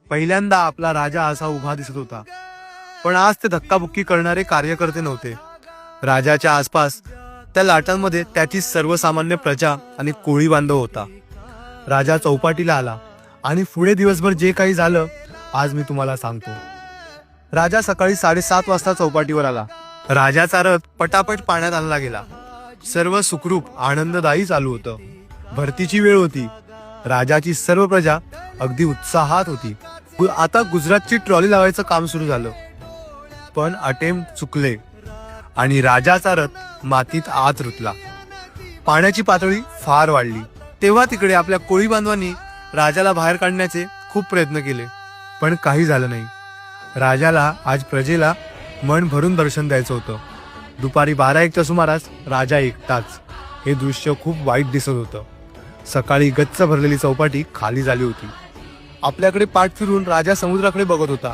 पहिल्यांदा आपला राजा असा उभा दिसत होता. पण आज ते धक्काबुक्की करणारे कार्यकर्ते नव्हते. राजाच्या आसपास त्या लाटांमध्ये त्याची सर्वसामान्य प्रजा आणि कोळी बांधव होता. राजा चौपाटीला आला आणि पुढे दिवसभर जे काही झालं आज मी तुम्हाला सांगतो. राजा सकाळी 7:30 वाजता चौपाटीवर आला. राजाचा रथ पटापट पाण्यात आणला गेला. सर्व सुखरूप आनंददायी चालू होतं. भरतीची वेळ होती. राजाची सर्व प्रजा अगदी उत्साहात होती. आता गुजरातची ट्रॉली लावायचं काम सुरू झालं. पण अटेम्प्ट चुकले आणि राजाचा रथ मातीत आत रुतला. पाण्याची पातळी फार वाढली. तेव्हा तिकडे आपल्या कोळी बांधवांनी राजाला बाहेर काढण्याचे खूप प्रयत्न केले, पण काही झालं नाही. राजाला आज प्रजेला मन भरून दर्शन द्यायचं होतं. दुपारी 12-1च्या सुमारास राजा एकटाच. हे दृश्य खूप वाईट दिसत होतं. सकाळी गच्च भरलेली चौपाटी खाली झाली होती. आपल्याकडे पाठ फिरून राजा समुद्राकडे बघत होता.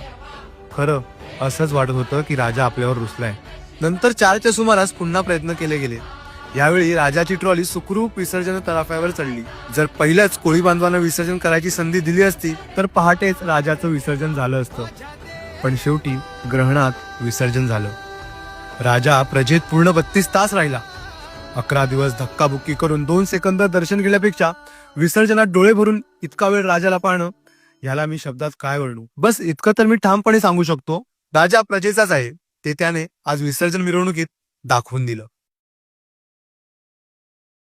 खरं असंच वाटत होतं की राजा आपल्यावर रुसलाय. नंतर 4च्या सुमारास पुन्हा प्रयत्न केले गेले. यावेळी राजाची ट्रॉली सुखरूप विसर्जन तलाफ्यावर चढली. जर पहिल्याच कोळी बांधवांना विसर्जन करायची संधी दिली असती तर पहाटेच राजाचं विसर्जन झालं असतं. पण शेवटी ग्रहणात विसर्जन झालं. राजा प्रजेत पूर्ण 32 तास राहिला. 11 दिवस धक्काबुक्की करून 2 सेकंद दर्शन घेण्यापेक्षा विसर्जनात डोळे भरून इतका वेळ राजाला पाहणं, याला मी शब्दात काय वर्णू. बस इतकं तर मी ठामपणे सांगू शकतो, राजा प्रजेचाच आहे. ते त्याने आज विसर्जन मिरवणुकीत दाखवून दिलं.